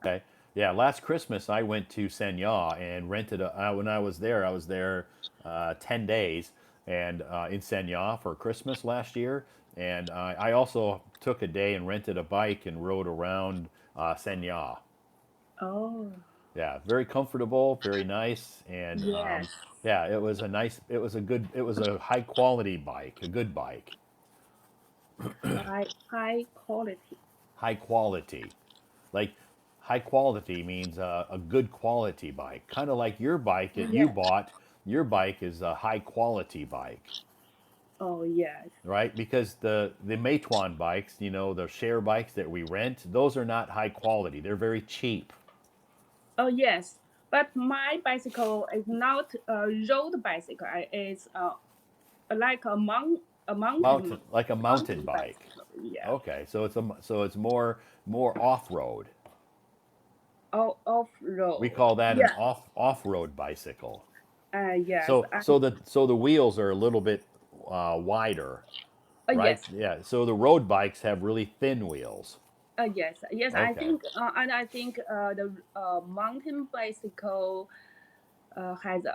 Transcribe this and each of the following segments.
Okay. Yeah, last Christmas I went to Sanya and rented when I was there 10 days and in Sanya for Christmas last year. And I also took a day and rented a bike and rode around Sanya. Oh, Yeah, very comfortable, very nice. And yes. yeah, it was a high quality bike, a good bike, High quality. high quality. Like high quality means a good quality bike, kind of like your bike that you Yes. bought. Your bike is a high quality bike, Oh, yes. right? Because the Meituan bikes, you know, the share bikes that we rent, those are not high quality. They're very cheap. Oh, yes. But my bicycle is not a road bicycle. It's like a Mountain, like a mountain mountain bike. bicycle. Yeah. Okay, so it's more off road. Off We road. call that an Yeah. off road bicycle. Yes. So the wheels are a little bit wider, right? Yes. Yeah. So the road bikes have really thin wheels. Yes. Yes. Okay. I think the mountain bicycle has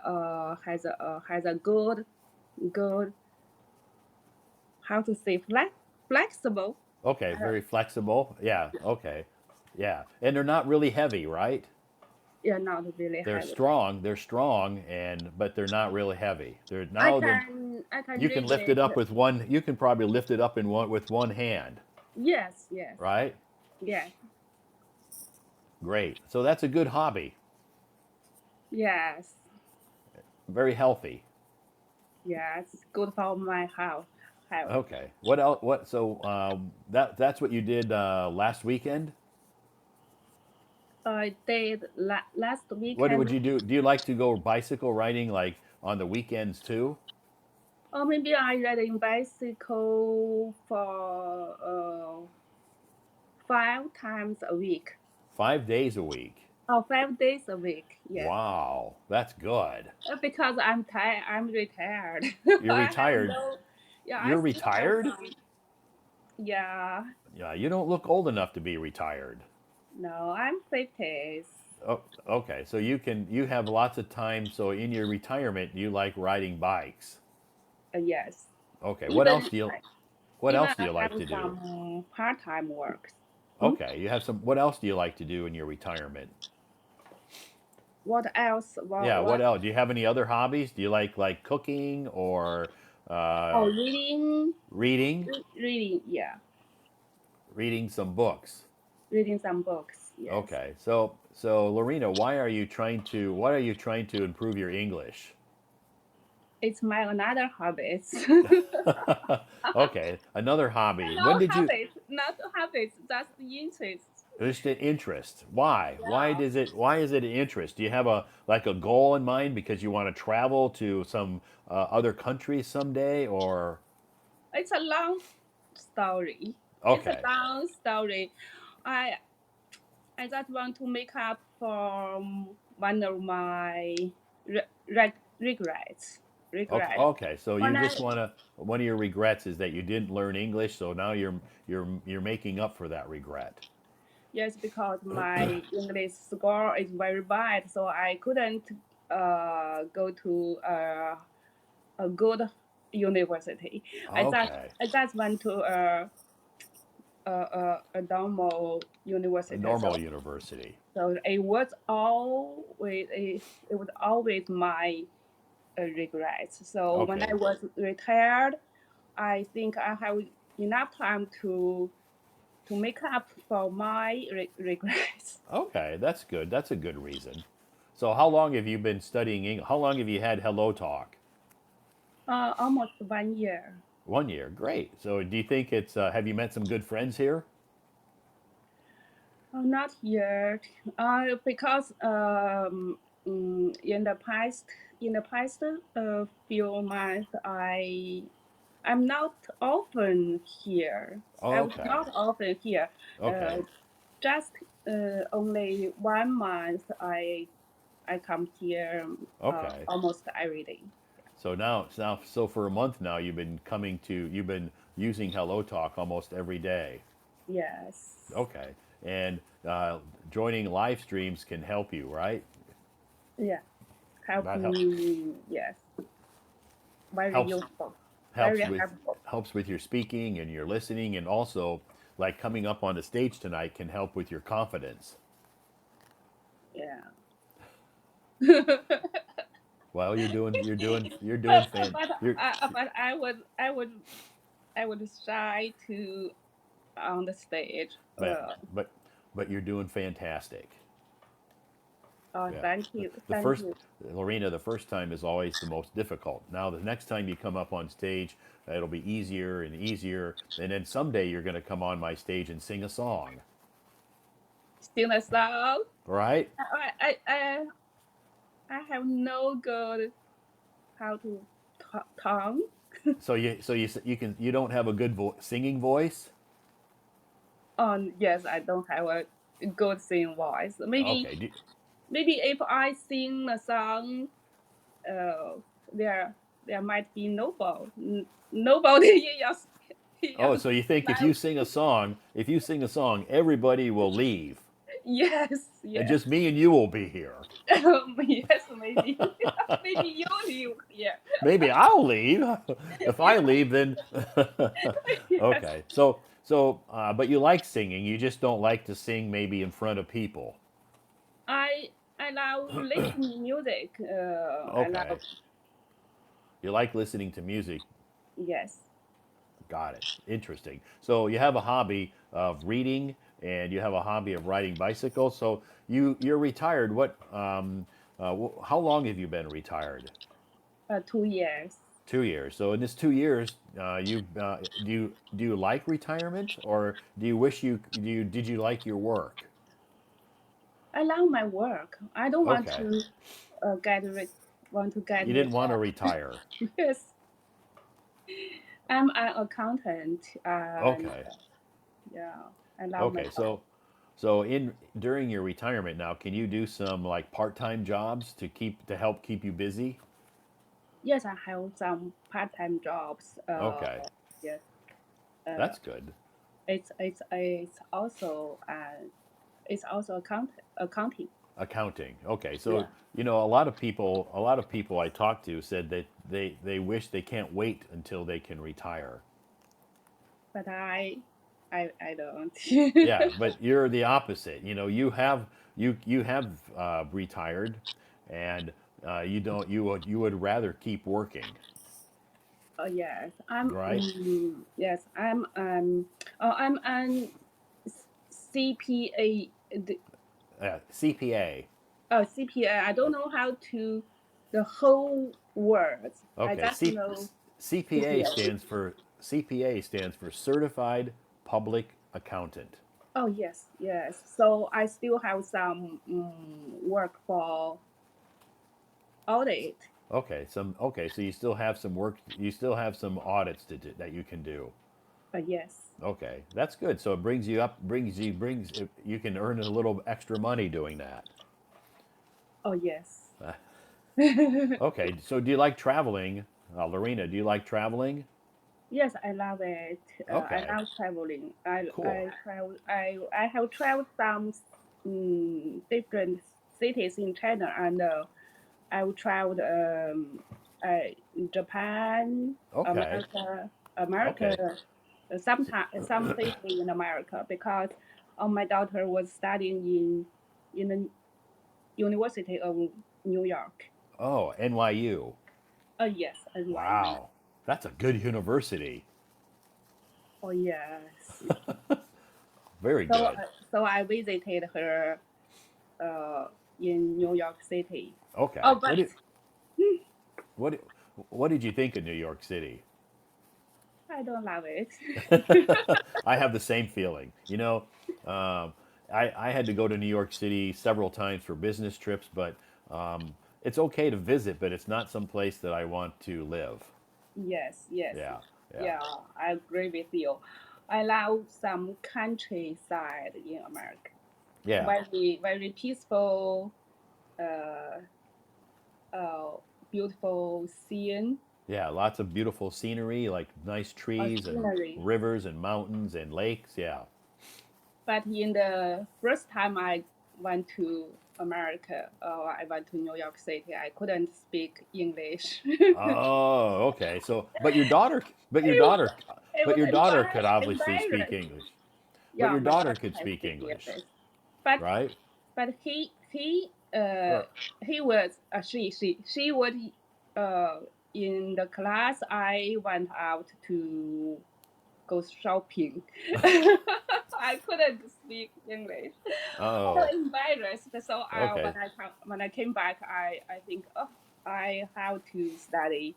a good how to say flexible. Okay. Uh, Very flexible. Yeah. Okay. Yeah. And they're not really heavy, right? yeah, not really They're heavy. strong. They're strong, and but they're not really heavy. They're I now the can I can you can read lift it it. up with one. You can probably lift it up in one with one hand, Yes, yes, right? yes, Great. So that's a good hobby. yes, Very healthy. yes. Good for my health. Okay. What else? What? So that's what you did last weekend. I did last What weekend, would you do? Do you like to go bicycle riding like on the weekends too? or maybe I ride in bicycle for 5 times a week. 5 days a week. Oh, 5 days a week. Yes. Wow, that's good. Because I'm tired. I'm retired. You're I have retired. no. Yeah, I You're still have retired? some. Yeah. Yeah, you don't look old enough to be retired. No, I'm 50s. Oh, okay. So you have lots of time. So in your retirement, you like riding bikes. Yes. Okay. Even What even else do I you like have to do? some part-time works. Hmm? Okay, you have some. What else do you like to do in your retirement? What else? Yeah, what What? else? Do you have any other hobbies? Do you like cooking or Oh, uh, reading, reading? reading. Yeah, Reading some books. reading some books. Yes, Okay, so Lorena, why are you trying to improve your English? it's my another habits. Okay, another hobby. When No did you? habits, not habits. That's the interest. Just an interest. Why? Why Yeah, does it? Why is it an interest? Do you have a like a goal in mind because you want to travel to some other countries someday, or it's a long story. It's a okay, long story. I I just want to make up for one of my regrets. okay, Regret. okay? So you When I just want to. One of your regrets is that you didn't learn English, so now you're making up for that regret. yes, because my English score is very bad, so I couldn't go to a good university. Okay, I just went to a normal a university. normal university. So it was always my regret. So when I Okay, was retired, I think I have enough time to make up for my regrets. okay, that's good. That's a good reason. So how long have you been studying English? How long have you had Hello Talk? Almost 1 year. 1 year. Great. So do you think it's? Have you met some good friends here? Not yet. Because in the past few months, I'm not often here. I was Okay. not often here. Uh, Okay. just only 1 month I come here Okay. almost every day. So for a month now, you've been using Hello Talk almost every day. Yes. Okay. And uh, joining live streams can help you, right? Yeah, help That me. Yes, very helps useful, very helps with helpful. helps with your speaking and your listening, and also like coming up on the stage tonight can help with your confidence. Yeah. Well, you're doing but fan but you're but I would shy to on the stage. but but but you're doing fantastic. Oh, Yeah. thank you, The thank first, you. Lorena, the first time is always the most difficult. Now, the next time you come up on stage, it'll be easier and easier. And then someday you're going to come on my stage and sing a song, Sing a song. right? I have no good how to tongue. You don't have a good singing voice. Yes, I don't have a good singing voice. Okay. Maybe if I sing a song, uh, there there might be nobody in Oh, your so you think life. if you sing a song, everybody will leave, Yes, and yes. just me and you will be here. Yes, maybe. Maybe you live here. Maybe I'll leave. If I leave, then Yes. okay. But you like singing. You just don't like to sing maybe in front of people. I I love listening music. I Okay. love You like listening to music. yes. Got it. Interesting. So you have a hobby of reading, and you have a hobby of riding bicycles. So you're retired. How long have you been retired? 2 years. 2 years. So in this 2 years, do you like retirement, or do you wish did you like your work? I love my work. I don't want Okay, to get you didn't want to retired. retire. Yes, I'm an accountant, and Okay, yeah, I love my okay. job. So in during your retirement now, can you do some like part-time jobs to help keep you busy? Yes, I have some part-time jobs. Okay, Yes, uh, that's good. it's also accounting. Accounting. Okay, so Yeah, a lot of people I talked to said that they wish they can't wait until they can retire. but I don't. Yeah, but you're the opposite. You have retired, and you don't you would rather keep working, Yes, right? I'm an CPA. CPA. CPA. I don't know how to the whole words. I Okay, just know CPA CPA. stands for Certified Public Accountant. Oh yes, yes. So I still have some work for audit. So you still have some work. You still have some audits to do, that you can do. Yes. Okay, that's good. So it brings you up, you can earn a little extra money doing that. Oh yes. Okay, so do you like traveling, Lorena? Do you like traveling? Yes, I love it. I Okay, love traveling. cool. I have traveled some different cities in China, and I've traveled uh, Japan, Okay, America, okay, some cities in America because my daughter was studying in the University of New York. oh, NYU. Oh yes, NYU. Wow, that's a good university. Oh yes. Very good. So I visited her uh, in New York City. Oh, Okay, but what what did you think of New York City? I don't love it. I have the same feeling. Um, I had to go to New York City several times for business trips, but it's okay to visit, but it's not some place that I want to live. Yes, yes, Yeah, yeah, yeah, I agree with you. I love some countryside in America. yeah, Very peaceful, uh, uh, beautiful scene, yeah. Lots of beautiful scenery, like nice trees and scenery. rivers and mountains and lakes. Yeah. But in the first time I went to America, I went to New York City. I couldn't speak English. Oh, okay. So, It was it but was your daughter could obviously speak embarrassed. English. But Yeah, your my daughter daughter could can speak speak English, English, but right? but Or he was she was uh in the class. I went out to go shopping. I couldn't speak English. So oh, embarrassed. So okay, when I came back, I think, oh, I have to study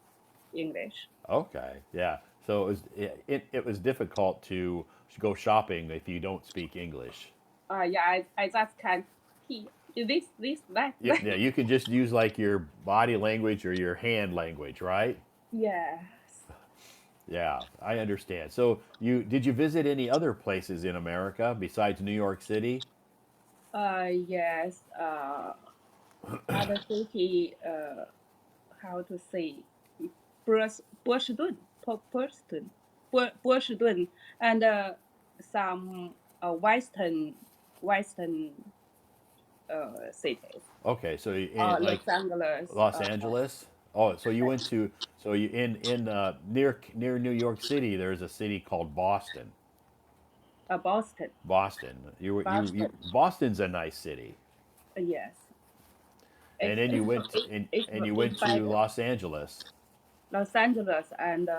English. okay, yeah. So it was difficult to go shopping if you don't speak English. Yeah, I just can't he this that Yeah, that. yeah, you can just use like your body language or your hand language, right? Yes. Yeah, I understand. So you did you visit any other places in America besides New York City? Yes. Other city. How to say? Boston, Boston, Boston, and some western cities. Okay, so in like Los Angeles. Los Angeles. Oh, so you went to so you in near New York City. There's a city called Boston. Boston. Boston. You Boston. Boston's a nice city. Yes. And then you went It's by to Los Angeles. Los Angeles and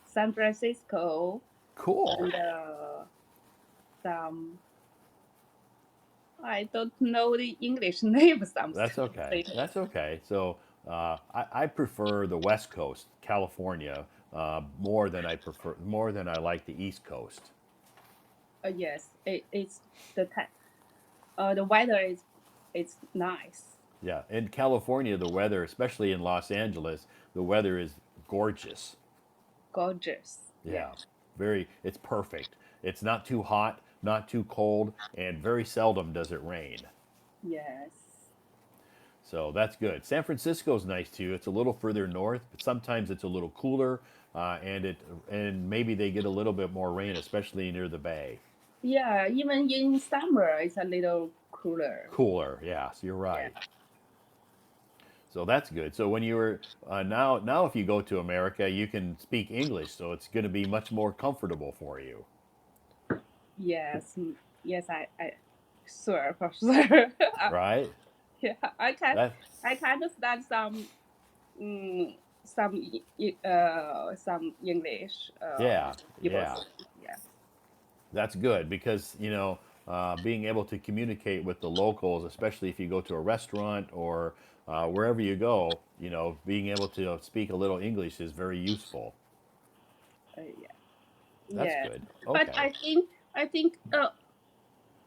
San Francisco Cool. and some I don't know the English name some That's okay. cities. That's okay. So I prefer the West Coast, California, more than I like the East Coast. Yes, it's the weather is it's nice, Yeah, in California, the weather, especially in Los Angeles, the weather is gorgeous. gorgeous. Yeah, Yes, it's perfect. It's not too hot, not too cold, and very seldom does it rain. yes, So that's good. San Francisco's nice too. It's a little further north, but sometimes it's a little cooler, and maybe they get a little bit more rain, especially near the bay. yeah. Even in summer, it's a little cooler. Cooler, yes, you're Yeah. right. So that's good. So when you were now, if you go to America, you can speak English, so it's going to be much more comfortable for you, Yes, yes. Sure, for sure. right? Yeah, That I can understand mm, some English yeah, people yeah. say. Yeah. That's good because being able to communicate with the locals, especially if you go to a restaurant or wherever you go, being able to speak a little English is very useful. Yeah. That's Yes. good. But Okay. I think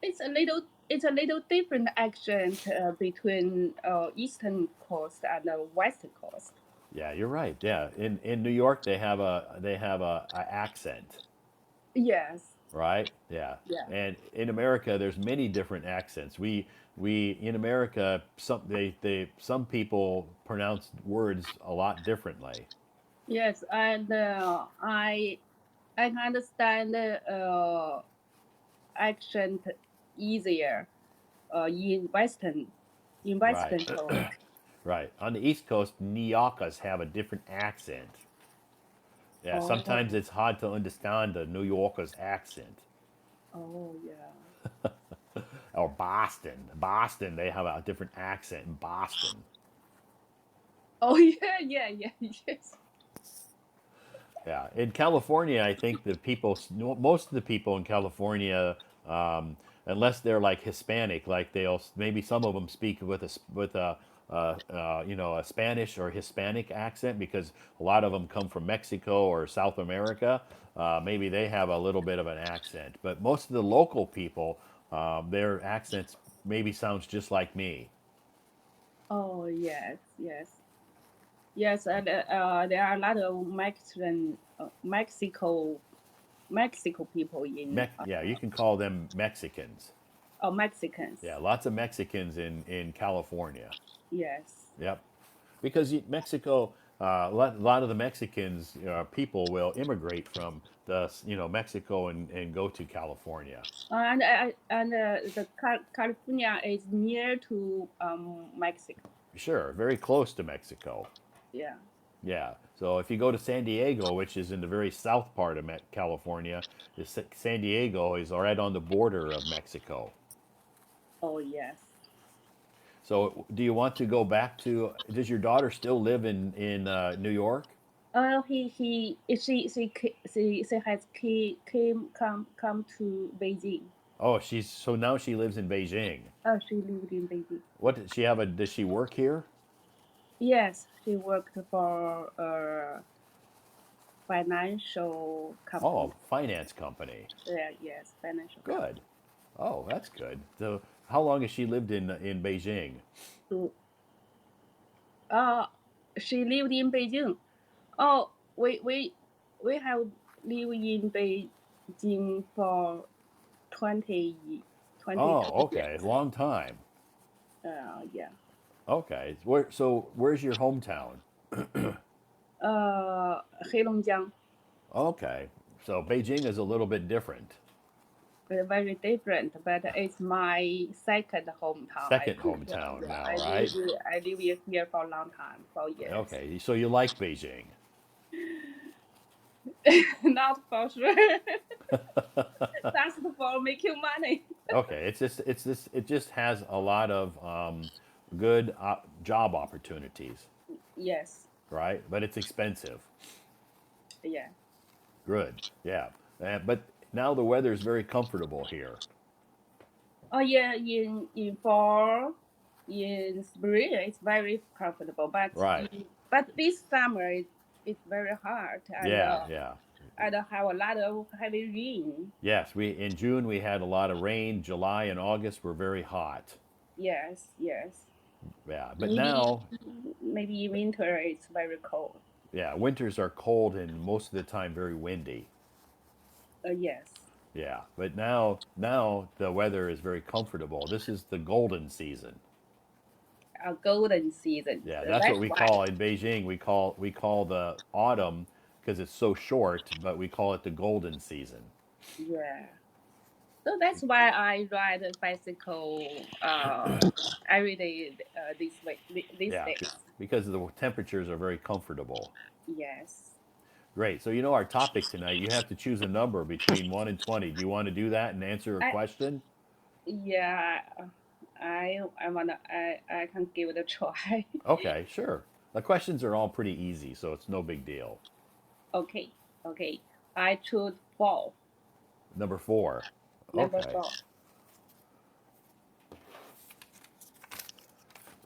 it's a little different accent between Eastern Coast and Western Coast. Yeah, you're right. Yeah, in New York they have a accent, Yes. right? Yeah, Yeah. and in America there's many different accents. We in America some people pronounce words a lot differently. Yes, and I can understand accent easier in Right. Western Coast. Right. On the East Coast, New Yorkers have a different accent. Yeah, Oh, sometimes it's hard to understand the New Yorker's accent. oh yeah. Or Boston. Boston, they have a different accent in Boston. Oh yeah, yeah, yeah, yes. Yeah. In California, I think most of the people in California, um, unless they're like Hispanic, like maybe some of them speak with a Spanish or Hispanic accent because a lot of them come from Mexico or South America. Maybe they have a little bit of an accent, but most of the local people, their accents maybe sounds just like me. Oh yes, yes, yes. And there are a lot of Mexico people in Yeah, you can call them Mexicans. Yeah, Mexicans. lots of Mexicans in California. Yes. Yep. Because Mexico, lot of the Mexicans people will immigrate from the Mexico and go to California. And the California is near to Mexico. Sure, very close to Mexico. Yeah. Yeah. So if you go to San Diego, which is in the very south part of California, San Diego is right on the border of Mexico. Oh yes. So do you want to go back to? Does your daughter still live in New York? She has came come to Beijing. Oh, she's so now she lives in Beijing. She lived in Beijing. What did she have a? Does she work here? Yes, she worked for a financial company. Oh, finance company. Yeah, yes, financial company. Good. Oh, that's good. So how long has she lived in Beijing? So, uh, she lived in Beijing. Oh, we have lived in Beijing for 22 Oh, okay, years. long time. Yeah. Okay, where's your hometown? Heilongjiang, Okay, so Beijing is a little bit different. very different, but it's my second hometown. I Second think. hometown Yeah, now, right? I live here for a long time, for years. Okay, so you like Beijing. Not for sure. That's for making money. Okay, it just has a lot of good job opportunities, Yes. right? But it's expensive. Yeah. Good, yeah. But now the weather is very comfortable here. Oh yeah. In fall, in spring, it's very comfortable. Right. But this summer it's very hard Yeah, yeah. and have a lot of heavy rain. Yes, we in June we had a lot of rain. July and August were very hot. Yes. Yes. Yeah, but Maybe now, maybe winter it's very cold. yeah, winters are cold and most of the time very windy. Yes. Yeah, but now the weather is very comfortable. This is the golden season. A golden season. Yeah, So that's what that's we why. call in Beijing. We call the autumn because it's so short, but we call it the golden season. Yeah. So that's why I ride a bicycle every day these Yeah, days. because the temperatures are very comfortable. Yes. Great. So you know our topic tonight. You have to choose a number between 1 and 20. Do you want to do that and answer a I question? yeah. I can give it a try. Okay, sure. The questions are all pretty easy, so it's no big deal. Okay. Okay. I choose four. Number 4. Number Okay. four.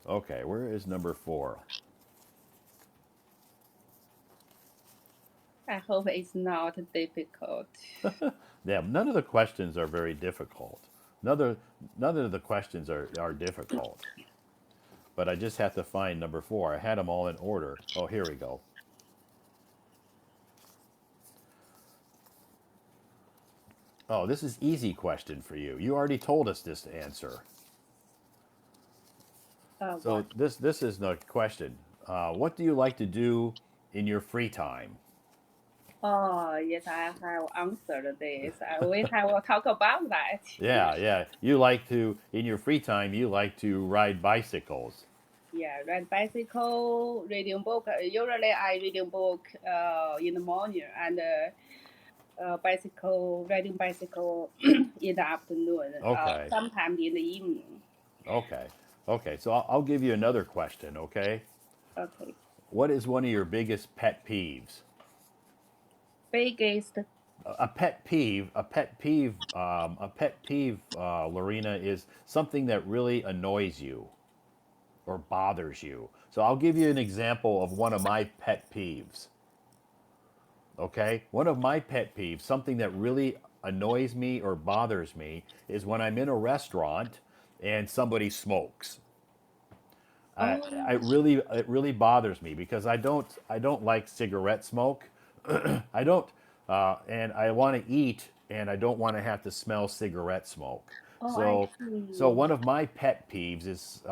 Okay, where is number 4? I hope it's not difficult. Yeah, none of the questions are very difficult. None of, none of the questions are difficult. But I just have to find number 4. I had them all in order. Oh, here we go. Oh, this is easy question for you. You already told us this answer. So What? this is the question. What do you like to do in your free time? Oh, yes, I have answered this. We have talked about that. Yeah, yeah. You like to in your free time. You like to ride bicycles. Yeah, ride bicycle, reading book. Usually, I reading book in the morning and riding bicycle in the afternoon. Okay, Sometimes in the evening. okay, okay. So I'll give you another question. Okay, Okay. what is one of your biggest pet peeves? Biggest. A pet peeve, Lorena, is something that really annoys you or bothers you. So I'll give you an example of one of my pet peeves. Okay? One of my pet peeves, something that really annoys me or bothers me, is when I'm in a restaurant and somebody smokes. Oh, It really bothers me because I don't like cigarette smoke. I don't and I want to eat and I don't want to have to smell cigarette smoke. I So see. one of my pet peeves is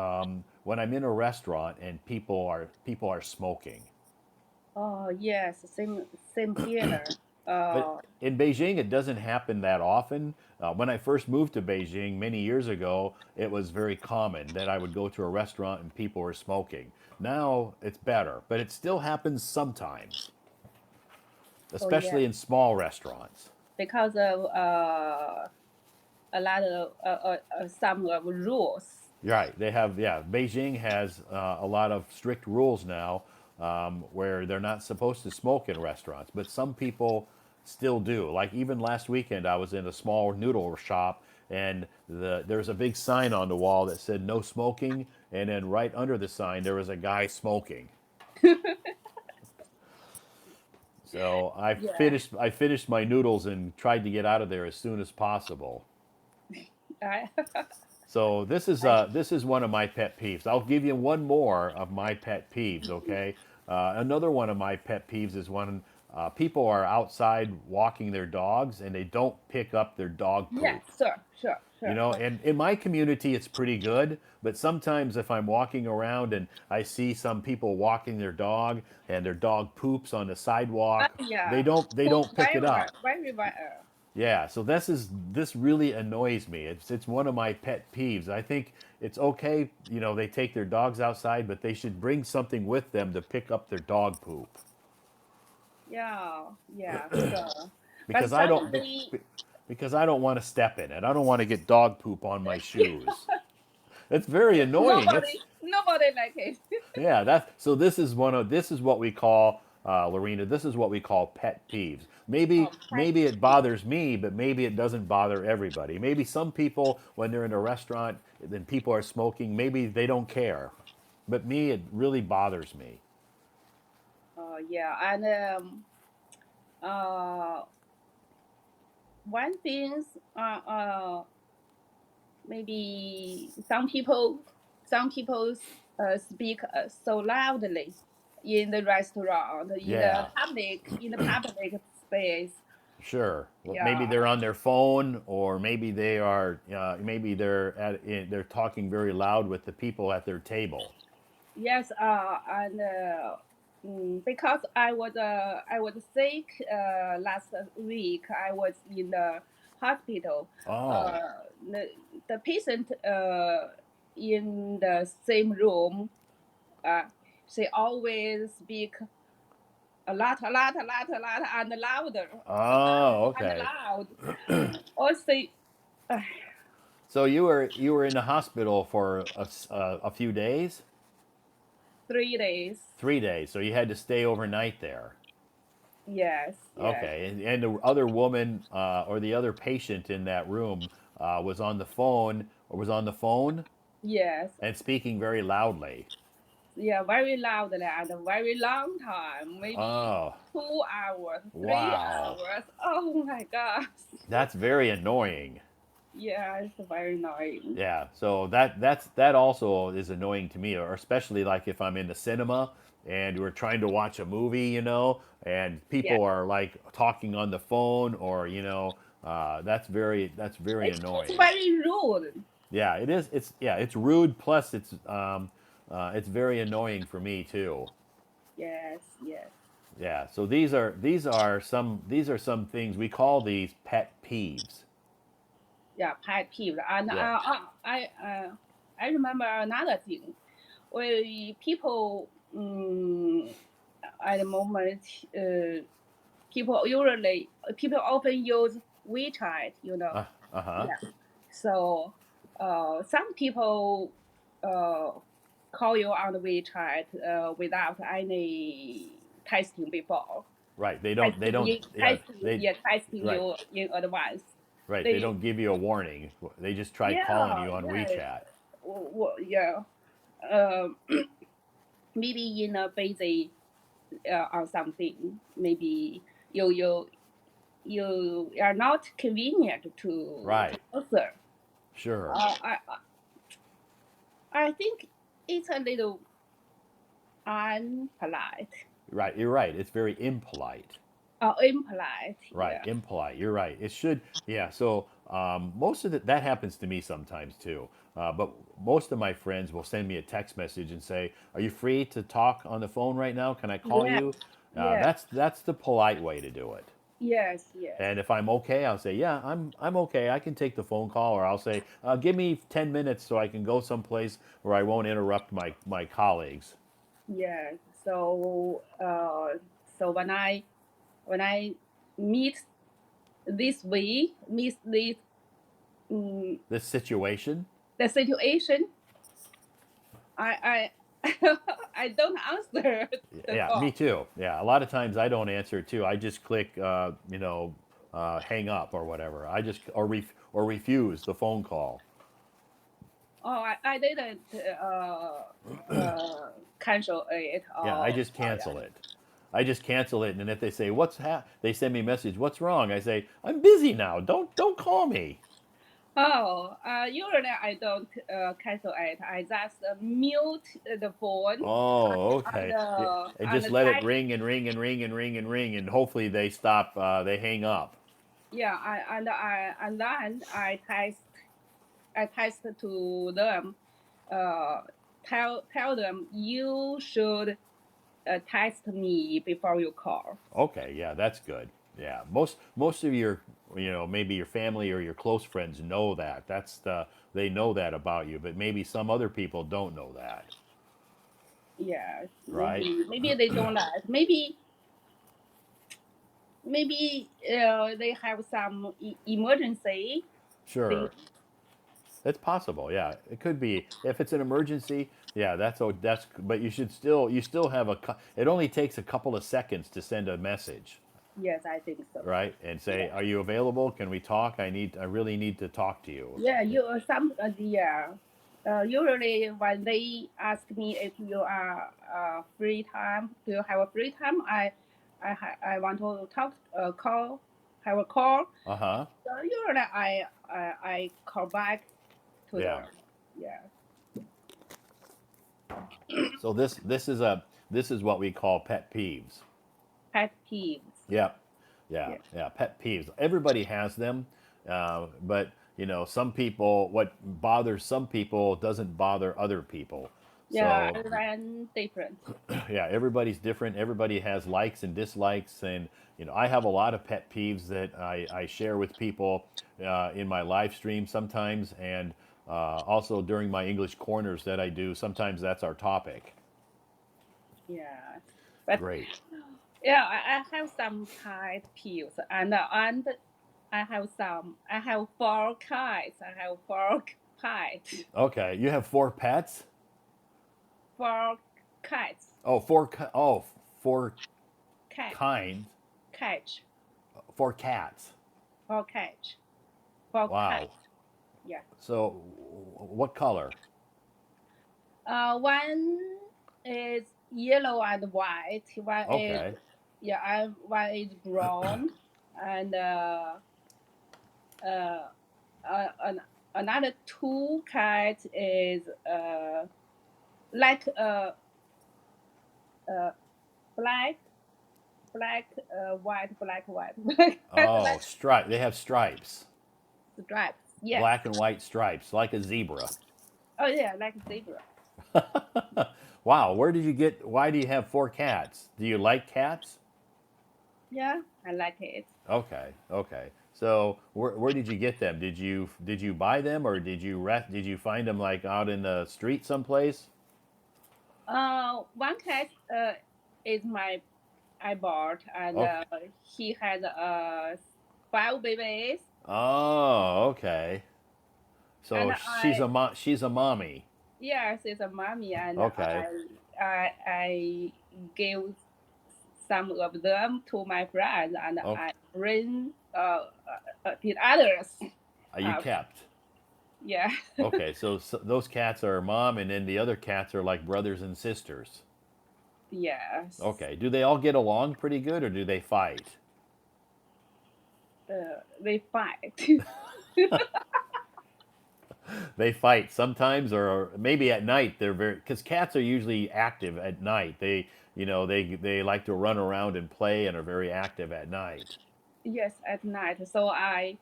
when I'm in a restaurant and people are smoking. Oh yes, same here. But Uh, in Beijing, it doesn't happen that often. When I first moved to Beijing many years ago, it was very common that I would go to a restaurant and people were smoking. Now it's better, but it still happens sometimes, oh yeah, especially in small restaurants. because of a lot of some of rules. Right. They have, yeah, Beijing has a lot of strict rules now where they're not supposed to smoke in restaurants, but some people still do. Like even last weekend, I was in a small noodle shop and there's a big sign on the wall that said no smoking. And then right under the sign, there was a guy smoking. So Yeah, I finished my noodles and tried to get out of there as soon as possible. I, So I this is one of my pet peeves. I'll give you one more of my pet peeves. Okay, another one of my pet peeves is when people are outside walking their dogs and they don't pick up their dog yeah, poop. You sure. know, and in my community it's pretty good, but sometimes if I'm walking around and I see some people walking their dog and their dog poops on the sidewalk, Yeah, they food don't pick it up. very rare. Yeah, so this really annoys me. It's one of my pet peeves. I think it's okay, you know, they take their dogs outside, but they should bring something with them to pick up their dog poop Yeah, sure. But because suddenly, because I don't want to step in it. I don't want to get dog poop on my shoes. It's very annoying. nobody like it. Yeah, this is what we call Lorena. This is what we call pet peeves. Oh, pet Maybe it peeve. bothers me, but maybe it doesn't bother everybody. Maybe some people, when they're in a restaurant and people are smoking, maybe they don't care. But me, it really bothers me. Yeah, and uh, one thing, uh, uh, maybe some people speak so loudly in the restaurant, Yeah, in the public space. sure. Well, maybe Yeah. they're on their phone, or maybe they are. Maybe they're talking very loud with the people at their table. Yes. And because I was sick last week. I was in the hospital. Oh, Uh, the the patient in the same room. Uh, she always speak a lot, and louder, oh, and okay. loud. Or say, uh, So you were in the hospital for a few days, 3 days. 3 days. So you had to stay overnight there. Yes, Okay, and the other woman or the other patient in that room was on the phone or was on the phone yes. and speaking very loudly. Yeah, very loudly and a very long time, maybe Oh, 2 hours, three wow, hours. Oh my gosh. that's very annoying. Yeah, it's very annoying. Yeah, so that also is annoying to me, or especially like if I'm in the cinema and we're trying to watch a movie, you know, and Yeah, people are like talking on the phone, or that's very it's annoying. very rude. Yeah, it is. It's rude. Plus, it's very annoying for me too. Yes. Yeah. So these are some things we call these pet peeves. Yeah, pet peeve. And Yeah. I remember another thing. We people at the moment, uh, people often use WeChat. Uh huh. Yeah. So some people uh, call you on the WeChat without any testing before. Right. They don't. Yeah. They. Testing Right. you in advance. Right. They They don't give you a warning. They just try calling you on yeah. WeChat. Yeah. Um, maybe in a busy or something. Maybe you you you are not convenient to Right. answer. Sure. Uh, I I think it's a little unpolite Right. You're right. It's very impolite. or impolite. Right, Yeah. impolite. You're right. It should, yeah. So most of that happens to me sometimes too. But most of my friends will send me a text message and say, "Are you free to talk on the phone right now? Can I call Yeah. you?" Yeah. That's the polite way to do it. Yes. Yes. And if I'm okay, I'll say, yeah, I'm okay. I can take the phone call, or I'll say, give me 10 minutes so I can go someplace where I won't interrupt my colleagues. Yes. So so when I meet this way, meet this um, This situation. the situation, I I don't answer the Yeah, me call. too. Yeah, a lot of times I don't answer too. I just click, hang up or whatever. I just or refuse the phone call. Oh, I didn't cancel it. Yeah, I Oh, just oh yeah. cancel it. I just cancel it, and if they say they send me a message, what's wrong? I say I'm busy now. Don't call me. Oh, usually I don't cancel it. I just mute the phone Oh, and okay. Yeah, and just let it type. ring and ring and ring and ring and ring, and hopefully they stop. They hang up. Yeah, and then I text to them. Uh, tell them you should text me before you call. Okay, yeah, that's good. Yeah, most of your, maybe your family or your close friends know that. They know that about you, but maybe some other people don't know that, Yeah, right? maybe they don't like. Maybe they have some emergency. They Sure, it's possible. Yeah, it could be if it's an emergency. Yeah, that's. But you still have it only takes a couple of seconds to send a message, yes, I think so. right? And say, Yeah. are you available? Can we talk? I really need to talk to you. Yeah, you some yeah. Usually when they ask me if you are free time, do you have a free time? I want to talk call have a call. Uh huh. So usually I call back to Yeah. them. Yeah, So this is what we call pet peeves. pet peeves. Yeah, yeah, Yeah, yeah. Pet peeves. Everybody has them, but some people, what bothers some people doesn't bother other people. yeah, So everyone different. yeah, everybody's different. Everybody has likes and dislikes, and I have a lot of pet peeves that I share with people in my live stream sometimes, and also during my English corners that I do. Sometimes that's our topic. Yeah, but Great. yeah, I have some pet peeves, and I have four cats. I have four pets. Okay, you have four pets. Four cats. Oh, four Cat. kinds. Catch. Four cats. Four catch. Four Wow. cats. Yeah. So, what color? One is yellow and white. One is Okay. yeah, and one is brown, and uh, another two cats is like uh black, black, white, black, white, Oh, black stripe. They have stripes. stripes. Yes. Black and white stripes, like a zebra. Oh yeah, like zebra. Wow. Why do you have four cats? Do you like cats? Yeah, I like it. Okay. Okay. So, where did you get them? Did you buy them, or did you find them like out in the street someplace? One cat is my I bought, and Okay. he has five babies, Oh, okay. and So she's a mommy. yes, it's a mommy, and Okay. I gave some of them to my friends, and Okay. I bring the others. You Uh, kept. yeah, Okay, so those cats are mom, and then the other cats are like brothers and sisters. yes. Okay, do they all get along pretty good, or do they fight? They fight. They fight sometimes, or maybe at night they're very because cats are usually active at night. They like to run around and play and are very active at night. Yes, at night. So I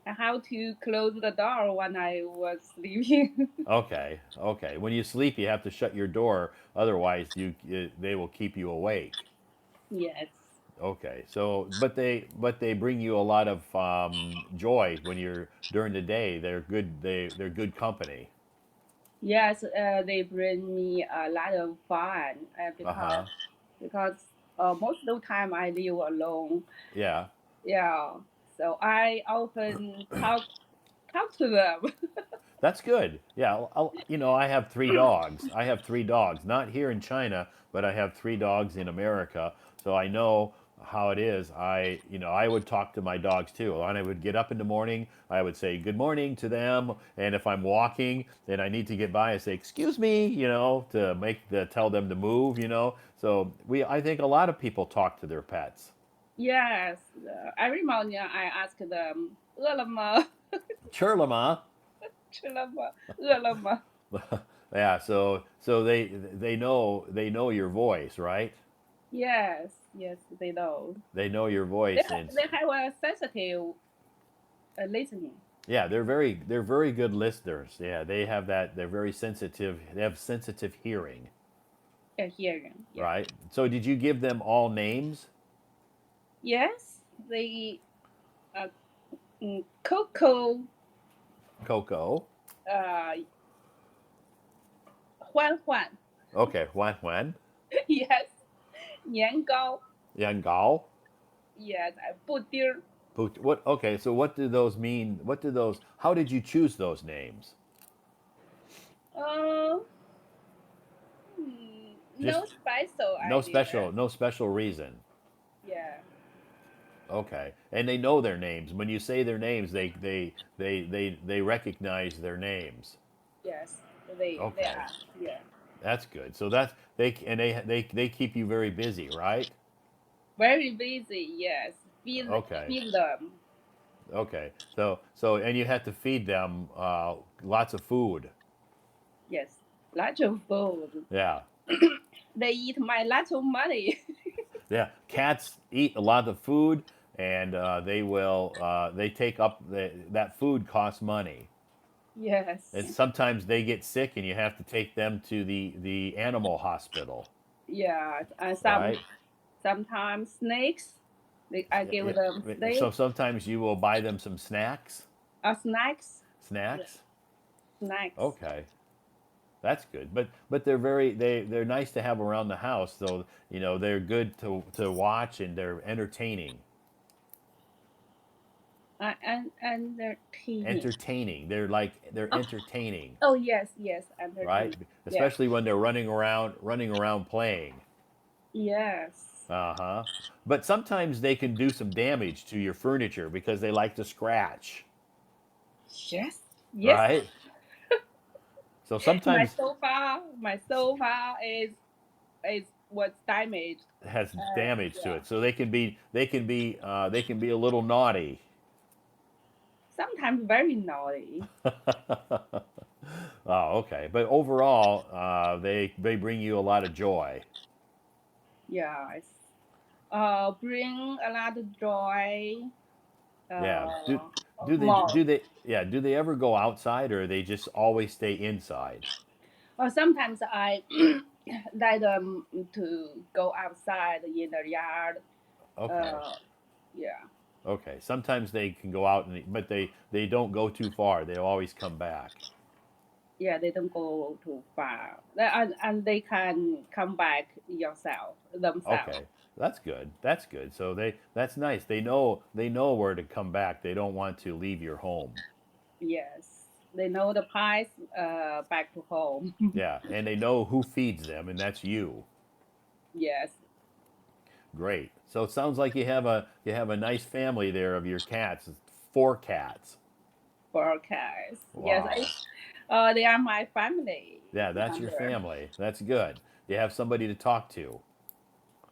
have to close the door when I was sleeping. Okay, when you sleep, you have to shut your door, otherwise they will keep you awake. Yes. Okay, so but they bring you a lot of joy when you're during the day. They're good. They're good company. Yes, they bring me a lot of fun Uh huh. because most of the time I live alone. Yeah. Yeah, so I often talk to them. That's good. Yeah, I have 3 dogs. I have 3 dogs, not here in China, but I have 3 dogs in America. So I know how it is. I would talk to my dogs too. And I would get up in the morning. I would say good morning to them. And if I'm walking and I need to get by, I say excuse me, to tell them to move. So I think a lot of people talk to their pets. Yes, every morning I ask them, 饿了吗？Churlama. 吃了吗？饿了吗？Yeah. So they know your voice, right? Yes, yes, they know. They know your They voice, ha- and they have a sensitive listening yeah, they're very good listeners. Yeah, they have that. They're very sensitive. They have sensitive hearing, hearing. Yeah. right? So did you give them all names? Yes, they uh, Coco, Coco. 欢欢 Okay, Juan Juan. yes, 年糕 Yan Gao. yes, 布丁儿 What? Okay, so what do those mean? What do those? How did you choose those names? 呃 Just no special no idea. special, no special reason. Yeah. Okay, and they know their names. When you say their names, they recognize their names. Yes, they Okay, are. Yeah. that's good. So they keep you very busy, right? Very busy. Yes. Okay, Feed them. okay. So and you have to feed them lots of food. Yes. Lots of food. Yeah, They eat my lots of money. yeah. Cats eat a lot of food, and they take up that food costs money. And Yes. sometimes they get sick, and you have to take them to the animal hospital, Yeah. And right? sometimes snakes. I give them So steak sometimes you will buy them some snacks. or snacks. Yeah. Snacks. Snacks. Okay, that's good. But they're nice to have around the house. So they're good to watch and they're entertaining. And they're teeny. Entertaining. They're Oh, entertaining, oh yes, yes. And they're right? teeny. Yeah. Especially when they're running around playing. Yes. Uh huh. But sometimes they can do some damage to your furniture because they like to scratch, Yes. Yes. right? So sometimes My sofa is what's damaged. it has damage to Yeah. it. So they can be a little naughty. Sometimes very naughty. Oh, okay. But overall, they bring you a lot of joy. Yes. Bring a lot of joy. Yeah. Do Uh, do they more. do they yeah, do they ever go outside or they just always stay inside? Sometimes I let them to go outside in the yard. Okay. Uh, yeah. Okay. Sometimes they can go out but they don't go too far. They always come back. Yeah, they don't go too far. And they can come back yourself themselves. Okay. That's good. That's good. So that's nice. They know where to come back. They don't want to leave your home. Yes. They know the path back to home. Yeah, and they know who feeds them and that's you. Yes. Great. So it sounds like you have a nice family there of your cats. 4 cats. Forecast. Yes, Wow. they are my family Yeah, that's your member. family. That's good. You have somebody to talk to.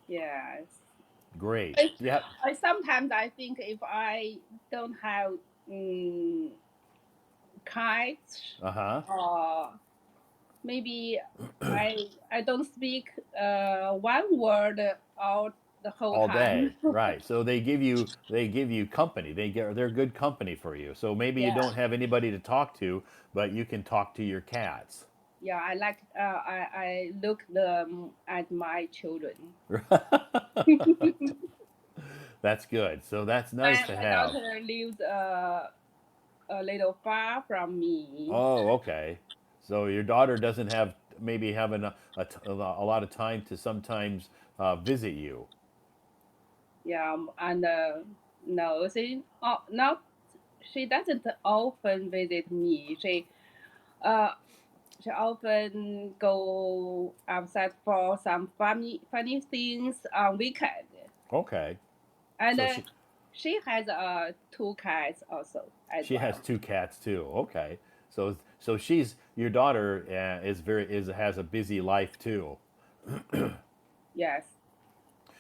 Yes. Great. I, Yeah. I sometimes I think if I don't have um, kites, Uh huh. or maybe I don't speak one word all the whole All time. day. Right. So they give you company. They're good company for you. So maybe you Yeah. don't have anybody to talk to, but you can talk to your cats. yeah, I like I look them at my children. That's good. So that's nice to My have. daughter lives a little far from me. Oh, okay. So your daughter doesn't have maybe have a lot of time to sometimes visit you. Yeah, and no, she not she doesn't often visit me. Uh she often go outside for some funny things on weekend. Okay. And So she has two cats also as she has well. two cats too. Okay. So she's your daughter is very is has a busy life too. Yes,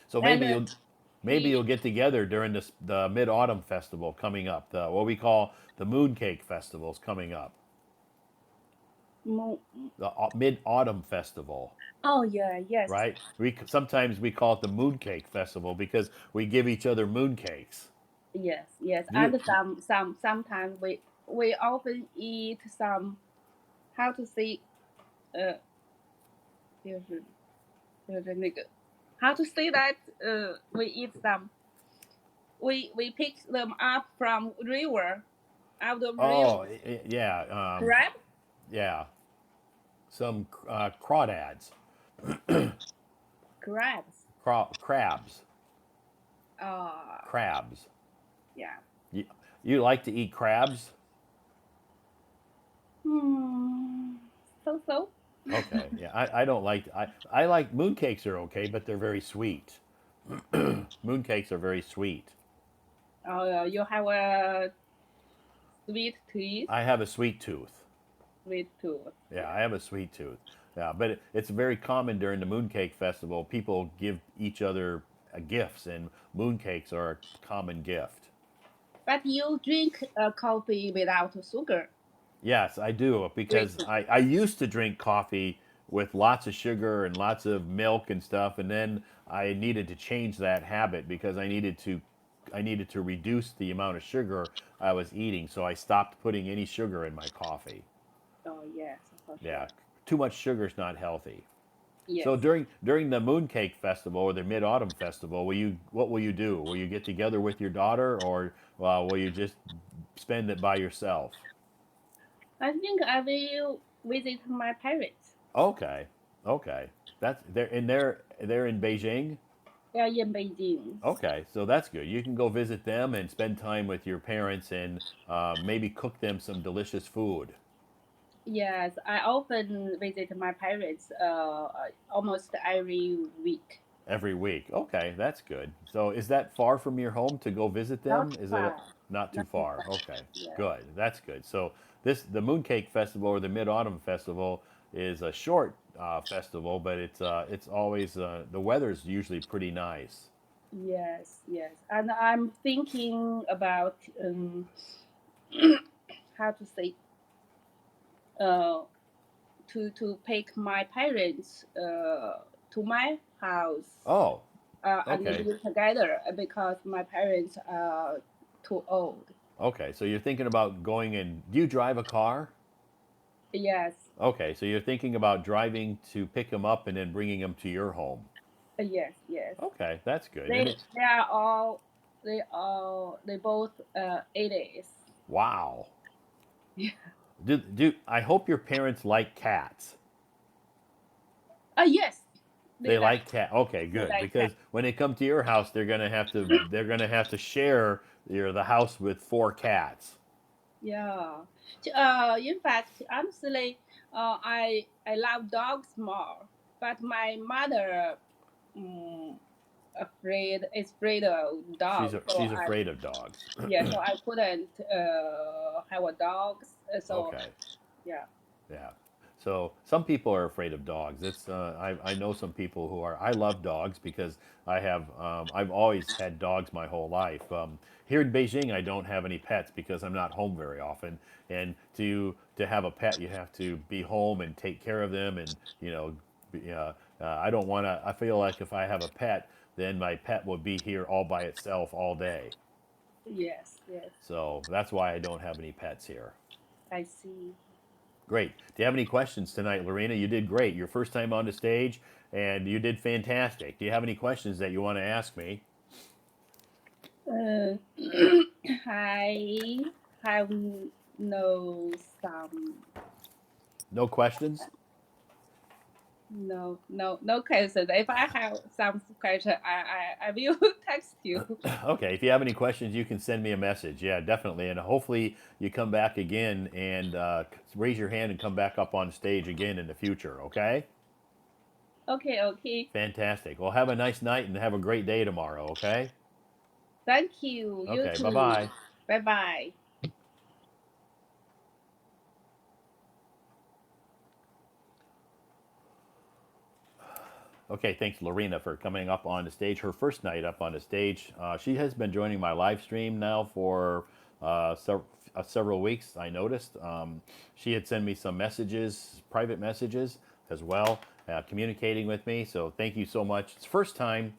So and maybe he you'll get together during the Mid Autumn Festival coming up. The what we call the Mooncake Festival's coming up. mo- The Mid Autumn Festival, oh yeah, yes, right? We sometimes we call it the Mooncake Festival because we give each other mooncakes. yes, yes. Do you? And sometimes we often eat some, how to say 就是how to say that we eat some, we pick them up from river, out of river. Oh, yeah, Crab. yeah. Some crawdads, Crabs. crabs, uh crabs. yeah. You, you like to eat crabs? Hmm. So so. Okay, yeah. I don't like I like mooncakes are okay, but they're very sweet. Mooncakes are very sweet. You have a sweet tooth. I have a sweet tooth. Sweet tooth. Yeah, Yeah. I have a sweet tooth. Yeah, but it's very common during the mooncake festival. People give each other gifts, and mooncakes are a common gift. But you drink coffee without sugar. Yes, I do because Drinking. I used to drink coffee with lots of sugar and lots of milk and stuff, and then I needed to change that habit because I needed to reduce the amount of sugar I was eating, so I stopped putting any sugar in my coffee. Oh yes, for Yeah, sure. too much sugar is not healthy. So Yes. during the Mooncake Festival or the Mid Autumn Festival, will you what will you do? Will you get together with your daughter, or will you just spend it by yourself? I think I will visit my parents. Okay, okay. That's they're in Beijing. They are in Beijing. Okay, so that's good. You can go visit them and spend time with your parents and maybe cook them some delicious food Yes, I often visit my parents almost every week. every week. Okay, that's good. So is that far from your home to go visit Not them? Is it far. not too Not too far? far. Okay, Yes. good. That's good. So the Mooncake Festival or the Mid Autumn Festival is a short festival, but it's always the weather's usually pretty nice. Yes, yes. And I'm thinking about how to say uh to take my parents to my house Oh, and okay. live together because my parents are too old. Okay, so you're thinking about going and do you drive a car? Yes, Okay, so you're thinking about driving to pick them up and then bringing them to your home. yes, yes. Okay, that's good. They they are all they both 80s. Wow. Do I hope your parents like cats? Yes, They they like like cat. Okay, they good. like cat. Because when they come to your house, they're gonna have to share the house with four cats. Yeah. In fact, honestly, I love dogs more, but my mother um, afraid is afraid of dogs, so She's afraid of dogs. so I couldn't have a dog. So Okay. yeah. Yeah. So some people are afraid of dogs. It's I know some people who are. I love dogs because I've always had dogs my whole life. Here in Beijing, I don't have any pets because I'm not home very often. And to have a pet, you have to be home and take care of them. And I don't want to. I feel like if I have a pet, then my pet would be here all by itself all day. Yes, yes, So that's why I don't have any pets here. I see. Great. Do you have any questions tonight, Lorena? You did great. Your first time on the stage, and you did fantastic. Do you have any questions that you want to ask me? Uh, I have no some No questions? no question. If I have some question, I will text you. Okay, if you have any questions, you can send me a message. Yeah, definitely. And hopefully you come back again and raise your hand and come back up on stage again in the future, okay? Okay, okay. Fantastic. Well, have a nice night and have a great day tomorrow, okay? Thank you. You Okay, bye too. bye. Bye bye. Okay, thanks, Lorena, for coming up on the stage. Her first night up on the stage. She has been joining my live stream now for several weeks. I noticed she had sent me some messages, private messages as well, communicating with me. So thank you so much. It's first time.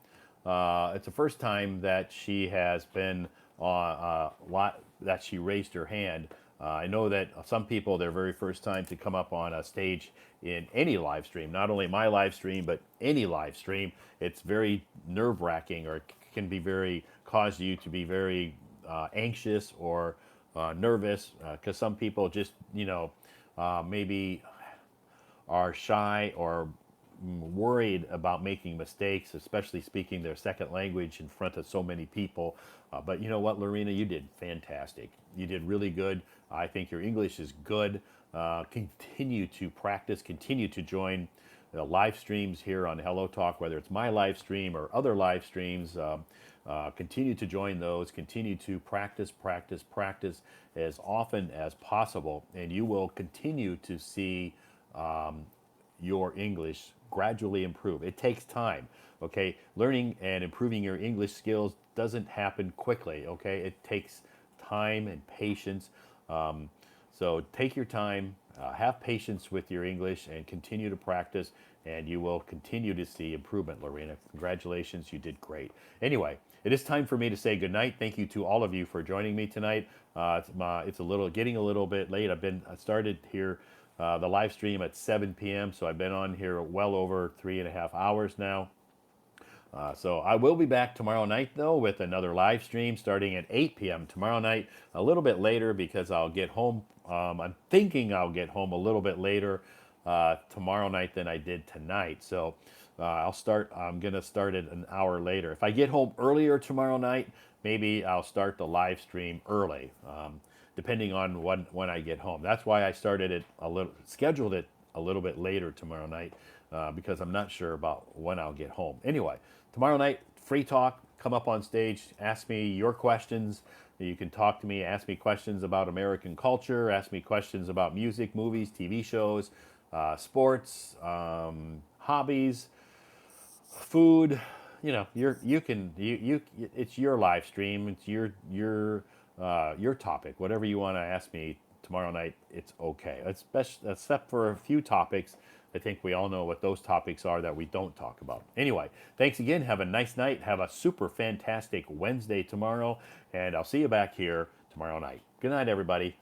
It's the first time that she has been that she raised her hand. I know that some people, their very first time to come up on a stage in any live stream, not only my live stream, but any live stream, it's very nerve wracking or can be very, cause you to be very anxious or nervous because some people just, maybe are shy or worried about making mistakes, especially speaking their second language in front of so many people. But you know what, Lorena, you did fantastic. You did really good. I think your English is good. Continue to practice, continue to join the live streams here on Hello Talk, whether it's my live stream or other live streams. Continue to join those. Continue to practice, practice, practice as often as possible, and you will continue to see your English gradually improve. It takes time, okay? Learning and improving your English skills doesn't happen quickly, okay? It takes time and patience. So take your time, have patience with your English, and continue to practice, and you will continue to see improvement, Lorena. Congratulations, you did great. Anyway, it is time for me to say goodnight. Thank you to all of you for joining me tonight. It's getting a little bit late. I started here the live stream at 7 p.m., so I've been on here well over 3.5 hours now. So I will be back tomorrow night though with another live stream starting at 8 p.m. tomorrow night, a little bit later because I'll get home. I'm thinking I'll get home a little bit later tomorrow night than I did tonight. So I'm gonna start it an hour later. If I get home earlier tomorrow night, maybe I'll start the live stream early, depending on when I get home. That's why I scheduled it a little bit later tomorrow night because I'm not sure about when I'll get home. Anyway, tomorrow night, free talk. Come up on stage, ask me your questions. You can talk to me, ask me questions about American culture, ask me questions about music, movies, TV shows, sports, hobbies, food. It's your live stream. It's your topic. Whatever you want to ask me tomorrow night, it's okay. Except for a few topics. I think we all know what those topics are that we don't talk about. Anyway, thanks again. Have a nice night. Have a super fantastic Wednesday tomorrow, and I'll see you back here tomorrow night. Good night, everybody.